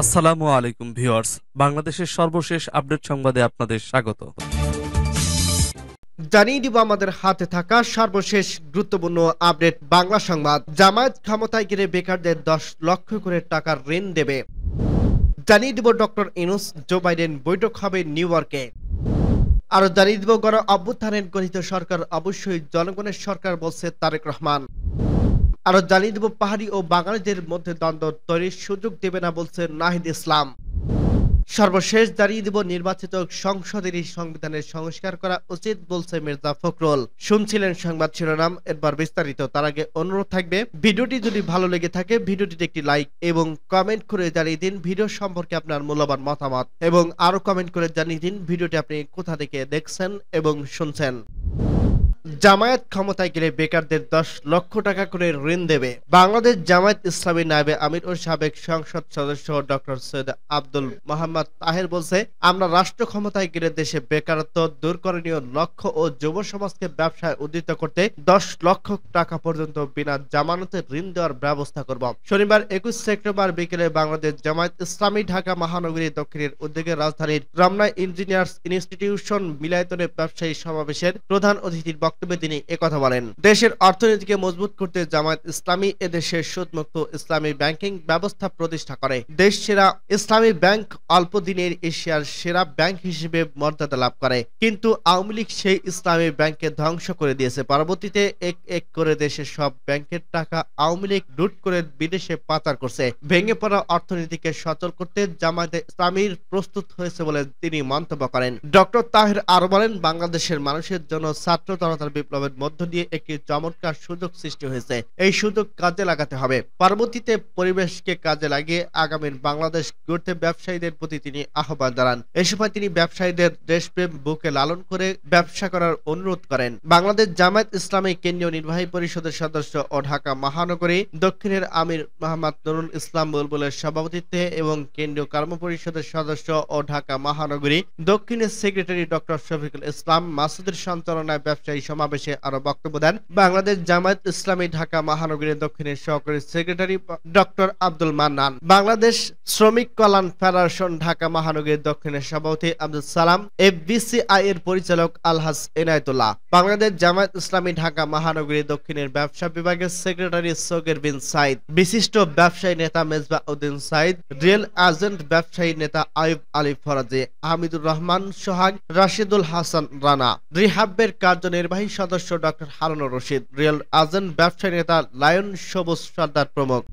আসসালামু আলাইকুম ভিউয়ার্স, বাংলাদেশের সর্বশেষ আপডেট সংবাদে আপনাদের স্বাগত। জানিয়ে দিব আমাদের হাতে থাকা সর্বশেষ গুরুত্বপূর্ণ আপডেট বাংলা সংবাদ। জামায়াত ক্ষমতায় গেলে বেকারদের 10 লক্ষ করে টাকার ঋণ দেবে। জানিয়ে দিব ডক্টর ইউনূস জো বাইডেন বৈঠক হবে নিউ ইয়র্কে। আরো জানিয়ে দিব গণ অভ্যুত্থানের গঠিত সরকার অবশ্যই জনগণের সরকার বলছে তারেক রহমান। আরো জানিয়ে দিব পাহাড়ি ও বাঙালিদের মধ্যে দ্বন্দ্ব তৈরির সুযোগ দেবে না বলছে নাহিদ ইসলাম। সর্বশেষ জানিয়ে দিব নির্বাচিত সংসদেরই সংবিধানের সংস্কার করা উচিত বলছে মির্জা ফখরুল। শুনছিলেন সংবাদ শিরোনাম, এরপর বিস্তারিত। তার আগে অনুরোধ থাকবে, ভিডিওটি যদি ভালো লেগে থাকে ভিডিওটিতে একটি লাইক এবং কমেন্ট করে জানিয়ে দিন ভিডিও সম্পর্কে আপনার মূল্যবান মতামত, এবং আরো কমেন্ট করে জানিয়ে দিন ভিডিওটি আপনি কোথা থেকে দেখছেন এবং শুনছেন। জামায়াত ক্ষমতায় গেলে বেকারদের 10 লক্ষ টাকা করে ঋণ দেবে। বাংলাদেশ জামায়াত ইসলামী নায়েবে আমির ও সাবেক সংসদ সদস্য ডক্টর সৈয়দ আব্দুল মোহাম্মদ তাহের বলছে, আমরা রাষ্ট্র ক্ষমতায় গেলে দেশে বেকারত্ব দূরকরণীয় লক্ষ্য ও যুব সমাজকে ব্যবসায় উদ্দীত করতে 10 লক্ষ টাকা পর্যন্ত বিনা জামানতে ঋণ দেওয়ার ব্যবস্থা করব। শনিবার 21 সেপ্টেম্বর বিকেলে বাংলাদেশ জামায়াত ইসলামী ঢাকা মহানগরী দক্ষিণের উদ্যোগে রাজধানীর রমনা ইঞ্জিনিয়ার্স ইনস্টিটিউশন মিলায়তনে ব্যবসায়ী সমাবেশের প্রধান অতিথির বক্তব্যে তিনি একথা বলেন। দেশের অর্থনীতিকে মজবুত করতে জামায়াত ইসলামী এদেশের সুদমুক্ত ইসলামী ব্যাংকিং ব্যবস্থা প্রতিষ্ঠা করে। দেশ সেরা ইসলামী ব্যাংক অল্প দিনের এশিয়ার সেরা ব্যাংক হিসেবে মর্যাদা লাভ করে, কিন্তু আওয়ামী লীগ সেই ইসলামী ব্যাংককে ধ্বংস করে দিয়েছে। পরবর্তীতে এক এক করে দেশের সব ব্যাংকের টাকা আওয়ামী লীগ লুট করে বিদেশে পাচার করছে। ভেঙে পড়া অর্থনীতিকে সচল করতে জামায়াত ইসলামীর প্রস্তুত হয়েছে বলে তিনি মন্তব্য করেন। ডক্টর তাহের আরো বলেন, বাংলাদেশের মানুষের জন্য ছাত্র জনতার বিপ্লবের মধ্য দিয়ে একটি চমৎকার সুযোগ সৃষ্টি হয়েছে। এই সুযোগ কাজে লাগাতে হবে। পরবর্তীতে পরিবেশকে কাজে লাগিয়ে আগামীর বাংলাদেশ গড়তে ব্যবসায়ীদের প্রতি তিনি আহ্বান জানান। এই সময় তিনি ব্যবসায়ীদের দেশপ্রেম বুকে লালন করে ব্যবসা করার অনুরোধ করেন। বাংলাদেশ জামায়াত ইসলামী কেন্দ্রীয় নির্বাহী পরিষদের সদস্য ও ঢাকা মহানগরী দক্ষিণের আমির মোহাম্মদ নুরুল ইসলাম বুলবুলের সভাপতিত্বে এবং কেন্দ্রীয় কর্ম পরিষদের সদস্য ও ঢাকা মহানগরী দক্ষিণের সেক্রেটারি ডক্টর শফিকুল ইসলাম মাসুদের সঞ্চালনায় ব্যবসায়ী সমাবেশে আরো বক্তব্য দেন বাংলাদেশ জামায়াত ইসলামী ঢাকা মহানগরীর দক্ষিণের সহকারী সেক্রেটারি ডক্টর আব্দুল মান্নান, বাংলাদেশ শ্রমিক কল্যাণ ফেডারেশন ঢাকা মহানগরীর দক্ষিণের সভাপতি আব্দুল সালাম, এফবিসিআই এর পরিচালক আলহাজ এনায়েতুল্লাহ, বাংলাদেশ জামায়াত ইসলামী ঢাকা মহানগরী দক্ষিণের ব্যবসা বিভাগের সেক্রেটারি সগের বিন সাইদ, বিশিষ্ট ব্যবসায়ী নেতা মেজবা উদ্দিন সাইদ, রিয়েল এজেন্ট ব্যবসায়ী নেতা আয়ুব আলী ফরাজি, হামিদুর রহমান সোহাগ, রাশিদুল হাসান রানা, রিহাবের কার্যনির্বাহী সদস্য doctor Harunur Rashid, real agent ব্যবসায়ী নেতা লায়ন সবুজ সর্দার প্রমুখ।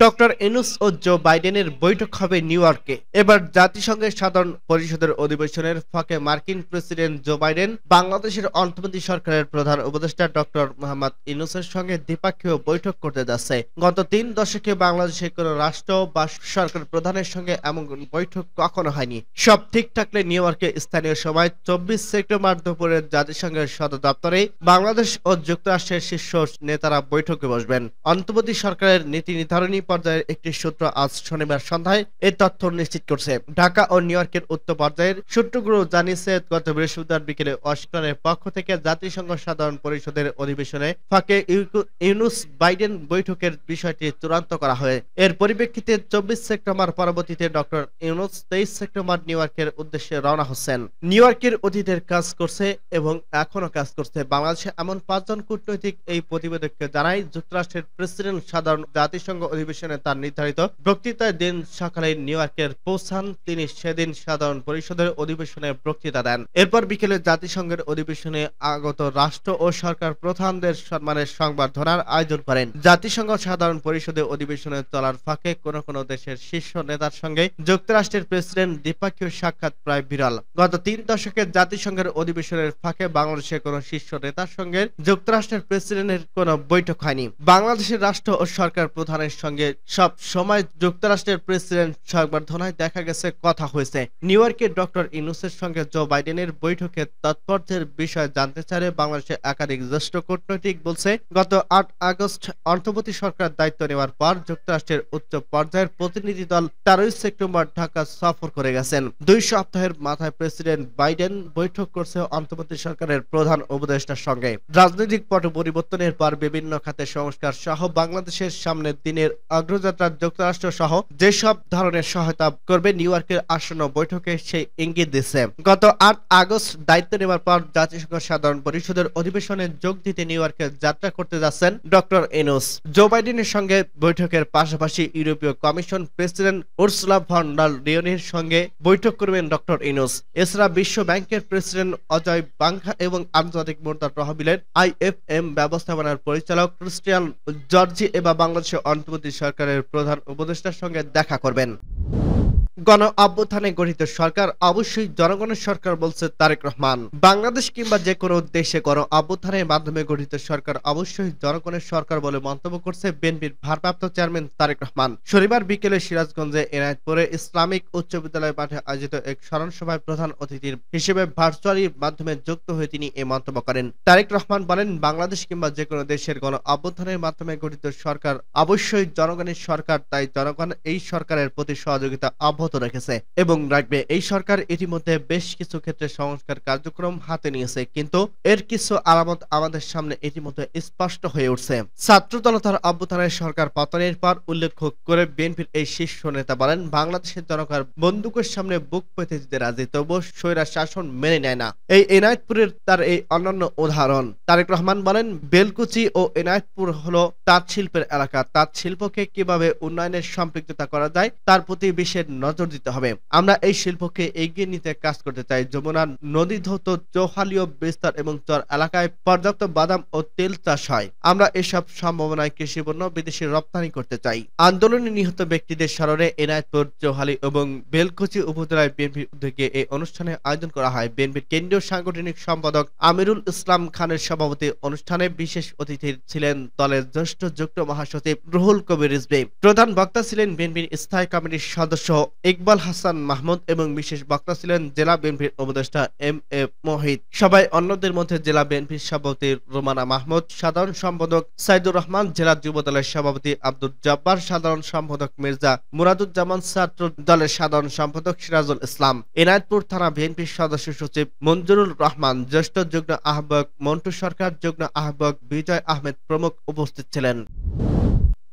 ডক্টর ইউনূস ও জো বাইডেনের বৈঠক হবে নিউ ইয়র্কে। এবার জাতিসংঘের সাধারণ পরিষদের অধিবেশনের ফাঁকে মার্কিন প্রেসিডেন্ট জো বাইডেন বাংলাদেশের অন্তর্বর্তী সরকারের প্রধান উপদেষ্টা ডক্টর মোহাম্মদ ইউনূসের সঙ্গে দ্বিপক্ষীয় বৈঠক করতে যাচ্ছে। গত 3 দশকে বাংলাদেশের কোন রাষ্ট্র বা সরকার প্রধানের সঙ্গে এমন বৈঠক কখনো হয়নি। সব ঠিক থাকলে নিউ ইয়র্কে স্থানীয় সময় 24 সেপ্টেম্বর দুপুরে জাতিসংঘের সদর দপ্তরে বাংলাদেশ ও যুক্তরাষ্ট্রের শীর্ষ নেতারা বৈঠকে বসবেন। অন্তর্বর্তী সরকারের নীতি নির্ধারণী পর্যায়ের একটি সূত্র আজ শনিবার সন্ধ্যায় এই তথ্য নিশ্চিত করছে। ঢাকা ও নিউ ইয়র্কের উচ্চ পর্যায়ের সূত্রগুলো জানিয়েছে, গত বৃহস্পতিবার বিকেলে ওয়াশিংটনের পক্ষ থেকে জাতিসংঘ সাধারণ পরিষদের অধিবেশনে ফাঁকে ইউনূস বাইডেন বৈঠকের বিষয়টি চূড়ান্ত করা হয়। এর পরিপ্রেক্ষিতে 24 সেপ্টেম্বর পরবর্তীতে ডক্টর ইউনূস 23 সেপ্টেম্বর নিউ ইয়র্কের উদ্দেশ্যে রওনা হচ্ছেন। নিউ ইয়র্কের অতীতের কাজ করছে এবং এখনো কাজ করছে। বাংলাদেশে এমন 5 জন কূটনৈতিক এই প্রতিবেদককে জানায়, যুক্তরাষ্ট্রের প্রেসিডেন্ট সাধারণ জাতিসংঘ অধিবেশনে তার নির্ধারিত বক্তৃতার দিন সকালে নিউ ইয়র্কের পৌঁছান। তিনি সেদিন সাধারণ পরিষদের অধিবেশনে বক্তৃতা দেন। এরপর বিকেলে জাতিসংঘের অধিবেশনে আগত রাষ্ট্র ও সরকার প্রধানদের সম্মানের সংবর্ধনার আয়োজন করেন। জাতিসংঘ সাধারণ পরিষদের অধিবেশনে চলার ফাঁকে কোন কোন দেশের শীর্ষ নেতার সঙ্গে যুক্তরাষ্ট্রের প্রেসিডেন্ট দ্বিপক্ষীয় সাক্ষাৎ প্রায় বিরল। গত 3 দশকে জাতিসংঘের অধিবেশনের ফাঁকে বাংলাদেশের কোন শীর্ষ নেতার সঙ্গে যুক্তরাষ্ট্রের প্রেসিডেন্টের কোন বৈঠক হয়নি। বাংলাদেশের রাষ্ট্র ও সরকার প্রধানের সঙ্গে সব সময় যুক্তরাষ্ট্রের প্রেসিডেন্ট সংবর্ধনায় দেখা গেছে কথা হয়েছে। নিউ ইয়র্কে ডক্টর ইউনূসের সঙ্গে জো বাইডেনের বৈঠকে তাৎপর্যের বিষয় জানতে চাইলে বাংলাদেশের একাধিক জ্যেষ্ঠ কূটনৈতিক বলছে, গত 8 আগস্ট অন্তর্বর্তী সরকার দায়িত্ব নেওয়ার পর যুক্তরাষ্ট্রের উচ্চ পর্যায়ের প্রতিনিধি দল 13 সেপ্টেম্বর ঢাকা সফর করে গেছেন। 2 সপ্তাহের মাথায় প্রেসিডেন্ট বাইডেন বৈঠক করছে অন্তর্বর্তী সরকারের প্রধান উপদেষ্টার সঙ্গে। রাজনৈতিক পট পরিবর্তনের পর বিভিন্ন খাতে সংস্কার সহ বাংলাদেশের সামনে দিনের অগ্রযাত্রা যুক্তরাষ্ট্র সহ যেসব ধরনের সহায়তা করবে নিউ ইয়র্কের আসন্ন বৈঠকে সেই ইঙ্গিত দিচ্ছে। গত ৮ আগস্ট দায়িত্ব নেওয়ার পর জাতিসংঘ সাধারণ পরিষদের অধিবেশনে যোগ দিতে নিউ ইয়র্কে যাত্রা করতে যাচ্ছেন ডক্টর ইউনূস। জো বাইডেনের সঙ্গে বৈঠকের পাশাপাশি ইউরোপীয় commission president Ursula von der লিয়নের সঙ্গে বৈঠক করবেন ডক্টর ইউনূস। এছাড়া বিশ্ব ব্যাংকের প্রেসিডেন্ট অজয় বাঙ্গা এবং আন্তর্জাতিক মুদ্রা তহবিলের IFM ব্যবস্থাপনার পরিচালক ক্রিস্টিয়ান জর্জি এবং বাংলাদেশের অন্তর্বর্তী সরকারের প্রধান উপদেষ্টার সঙ্গে দেখা করবেন। গণ অভ্যুত্থানে গঠিত সরকার অবশ্যই জনগণের সরকার বলছে তারেক রহমান। বাংলাদেশ কিংবা যে কোনো দেশে গণ অভ্যুত্থানের মাধ্যমে গঠিত সরকার অবশ্যই জনগণের সরকার বলে মন্তব্য করছে বিএনপির ভারপ্রাপ্ত চেয়ারম্যান তারেক রহমান। শনিবার বিকেলে সিরাজগঞ্জে এনায়েতপুরে ইসলামিক উচ্চ বিদ্যালয় মাঠে আয়োজিত এক স্মরণ সভায় প্রধান অতিথির হিসেবে ভার্চুয়ালি মাধ্যমে যুক্ত হয়ে তিনি এই মন্তব্য করেন। তারেক রহমান বলেন, বাংলাদেশ কিংবা যে কোনো দেশের গণ অভ্যুত্থানের মাধ্যমে গঠিত সরকার অবশ্যই জনগণের সরকার, তাই জনগণ এই সরকারের প্রতি সহযোগিতা অব্যাহত রেখেছে এবং রাখবে। এই সরকার ইতিমধ্যে বেশ কিছু ক্ষেত্রে সংস্কার কার্যক্রম হাতে নিয়েছে, কিন্তু এর কিছু আলামত আমাদের সামনে ইতিমধ্যে স্পষ্ট হয়ে উঠছে। ছাত্র জনতার অভ্যুত্থানের সরকার পতনের পর উল্লেখ করে বিএনপির এই শীর্ষ নেতা বলেন, বাংলাদেশের জনগণ বন্দুকের সামনে বুক পেতে দিতে রাজি, তবুও স্বৈরাচার শাসন মেনে নেয় না। এই এনায়েতপুরের তার এই অন্যান্য উদাহরণ। তারেক রহমান বলেন, বেলকুচি ও এনায়েতপুর হলো তাঁত শিল্পের এলাকা। তাঁত শিল্পকে কিভাবে উন্নয়নের সম্পৃক্ততা করা যায় তার প্রতি বিশেষ নজর দিতে হবে। আমরা এই শিল্পকে এগিয়ে নিতে কাজ করতে চাই। যমুনা নদী ধৌত, চৌহালীয় বিস্তার এবং চর এলাকায় পর্যাপ্ত বাদাম ও তেল চাষ হয়। আমরা এসব সম্ভাবনায় কৃষি পণ্য বিদেশে রপ্তানি করতে চাই। আন্দোলনে নিহত ব্যক্তিদের স্মরণে এনায়েতপুর, চৌহালী এবং বেলকুচি উপজেলায় বিএনপির উদ্যোগে এই অনুষ্ঠানে আয়োজন করা হয়। বিএনপির কেন্দ্রীয় সাংগঠনিক সম্পাদক আমিরুল ইসলাম খানের সভাপতি অনুষ্ঠানে বিশেষ অতিথি ছিলেন দলের জ্যেষ্ঠ যুগ্ম মহাসচিব রুহুল কবির রিজভী। প্রধান বক্তা ছিলেন বিএনপির স্থায়ী কমিটির সদস্য ইকবাল হাসান মাহমুদ এবং বিশেষ বক্তা ছিলেন জেলা বিএনপির উপদেষ্টা MA মোহিত। সবাই অন্যদের মধ্যে জেলা বিএনপির সভাপতি রোমানা মাহমুদ, সাধারণ সম্পাদক সাইদুর রহমান, জেলা যুব দলের সভাপতি আব্দুল জব্বার, সাধারণ সম্পাদক মির্জা মুরাদুজ্জামান, ছাত্র দলের সাধারণ সম্পাদক সিরাজুল ইসলাম, এনায়েতপুর থানা বিএনপির সদস্য সচিব মঞ্জুরুল রহমান, জ্যেষ্ঠ যুগ্ম আহ্বায়ক মন্টু সরকার, যুগ্ম আহ্বায়ক বিজয় আহমেদ প্রমুখ উপস্থিত ছিলেন।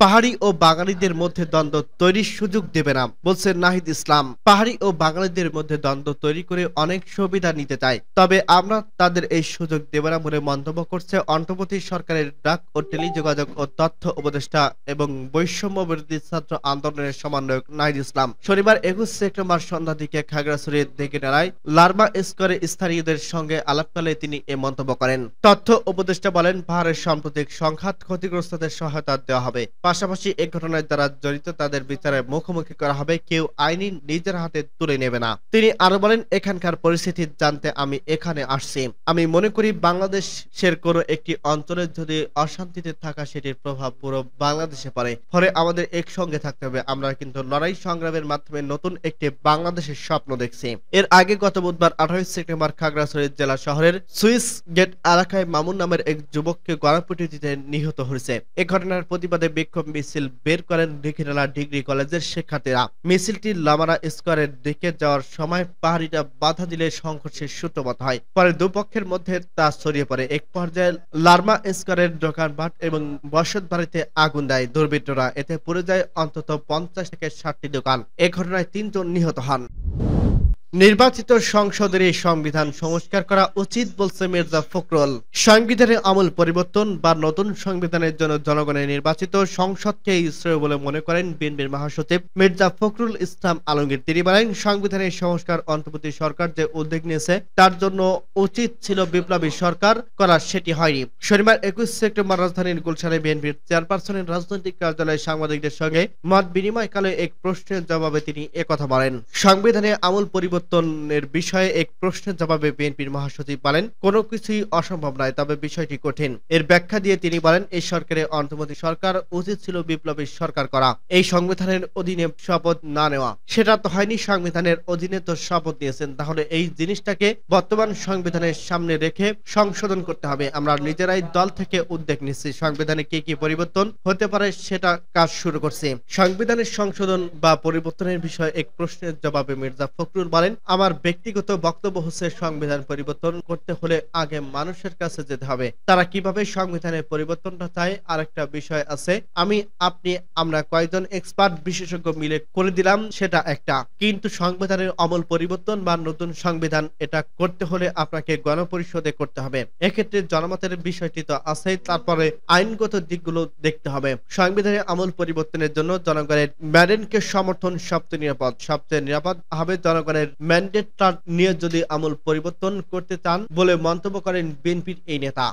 পাহাড়ি ও বাঙালিদের মধ্যে দ্বন্দ্ব তৈরির সুযোগ দেবে না, বলছেন নাহিদ ইসলাম। পাহাড়ি ও বাঙালিদের মধ্যে দ্বন্দ্ব তৈরি করে অনেক সুবিধা নিতে চায়, তবে আমরা তাদের এই সুযোগ দেব না বলে মন্তব্য করছে অন্তর্বর্তী সরকারের ডাক ও টেলিযোগাযোগ ও তথ্য উপদেষ্টা এবং বৈষম্য বিরোধী ছাত্র আন্দোলনের সমন্বয়ক নাহিদ ইসলাম। শনিবার 21 সেপ্টেম্বর সন্ধ্যার দিকে খাগড়াছড়ির দিঘিনালায় লার্মা স্কোয়ারে স্থানীয়দের সঙ্গে আলাপকালে তিনি এ মন্তব্য করেন। তথ্য উপদেষ্টা বলেন, পাহাড়ের সাম্প্রতিক সংঘাত ক্ষতিগ্রস্তদের সহায়তা দেওয়া হবে, পাশাপাশি এই ঘটনায় যারা জড়িত তাদের বিচারের মুখোমুখি করা হবে, কেউ আইনি নিজের হাতে তুলে নেবে না। তিনি আরো বলেন, এখানকার পরিস্থিতি জানতে আমি এখানে আসছি। আমি মনে করি বাংলাদেশের কোনো একটি অঞ্চলে যদি অশান্তিতে থাকা সেটির প্রভাব পুরো বাংলাদেশে পড়ে, ফলে আমাদের একসঙ্গে থাকতে হবে। আমরা কিন্তু লড়াই সংগ্রামের মাধ্যমে নতুন একটি বাংলাদেশের স্বপ্ন দেখছি। এর আগে গত বুধবার 28 সেপ্টেম্বর খাগড়াছড়ি জেলা শহরের সুইস গেট এলাকায় মামুন নামের এক যুবককে গণপিটুনিতে নিহত হয়েছে। এ ঘটনার প্রতিবাদে বিক্ষোভ মিছিল বের করেন দিঘিনালা ডিগ্রি কলেজের শিক্ষার্থীরা। মিছিলটি লামারা স্কোয়ারের দিকে যাওয়ার সময় পাহাড়িরা বাধা দিলে সংঘর্ষের সূত্রপাত হয়। পরে দুপক্ষের মধ্যে তা ছড়িয়ে পড়ে। এক পর্যায়ে লার্মা স্কোয়ারের দোকানপাট এবং বসত বাড়িতে আগুন দেয় দুর্বৃত্তরা। এতে পুড়ে যায় অন্তত 50 থেকে 60টি দোকান। এ ঘটনায় 3 জন নিহত হন। নির্বাচিত সংসদের এই সংবিধান সংস্কার করা উচিত বলছে মির্জা ফখরুল। সংবিধানে আমূল পরিবর্তন বা নতুন সংবিধানের জন্য জনগণের নির্বাচিত সংসদকে শ্রেয় বলে মনে করেন বিএনপির মহাসচিব মির্জা ফখরুল ইসলাম আলমগীর। তিনি বলেন, সংবিধানের সংস্কার অন্তর্বর্তী সরকার যে উদ্যোগ নিয়েছে তার জন্য উচিত ছিল বিপ্লবী সরকার করা, সেটি হয়নি। শনিবার 21 সেপ্টেম্বর রাজধানীর গুলশানে বিএনপির চেয়ারপারসনের রাজনৈতিক কার্যালয়ে সাংবাদিকদের সঙ্গে মত বিনিময়কালে এক প্রশ্নের জবাবে তিনি একথা বলেন। সংবিধানে আমূল পরিবর্তনের বিষয়ে এক প্রশ্নের জবাবে বিএনপির মহাসচিব বলেন, কোনো কিছুই অসম্ভব নয়, তবে বিষয়টি কঠিন। এর ব্যাখ্যা দিয়ে তিনি বলেন, এই সরকারের অন্তর্বর্তী সরকার উচিত ছিল বিপ্লবী সরকার করা, এই সংবিধানের অধীনে শপথ না নেওয়া। সেটা তো হয়নি। সংবিধানের অধীনে তো শপথ নিয়েছেন, তাহলে এই জিনিসটাকে বর্তমান সংবিধানের সামনে রেখে সংশোধন করতে হবে। আমরা নিজেরাই দল থেকে উদ্যোগ নিচ্ছি, সংবিধানে কি কি পরিবর্তন হতে পারে সেটা কাজ শুরু করছি। সংবিধানের সংশোধন বা পরিবর্তনের বিষয়ে এক প্রশ্নের জবাবে মির্জা ফখরুল বলেন, বলেন, আমার ব্যক্তিগত বক্তব্য হচ্ছে সংবিধান পরিবর্তন করতে হলে আগে মানুষের কাছে যেতে হবে। তারা কিভাবে সংবিধানের পরিবর্তনটা চায় আরেকটা বিষয় আছে। আমরা কয়েকজন এক্সপার্ট বিশেষজ্ঞ মিলে করে দিলাম সেটা একটা। কিন্তু সংবিধানের আমূল পরিবর্তন বা নতুন সংবিধান এটা করতে হলে আপনাকে গণপরিষদে করতে হবে। এক্ষেত্রে জনমতের বিষয়টি তো আছেই, তারপরে আইনগত দিকগুলো দেখতে হবে। সংবিধানের আমূল পরিবর্তনের জন্য জনগণের ম্যান্ডেটকে সমর্থন সবচেয়ে নিরাপদ হবে জনগণের ম্যান্ডেটটা নিয়ে যদি আমূল পরিবর্তন করতে চান বলে মন্তব্য করেন বিএনপির এই নেতা।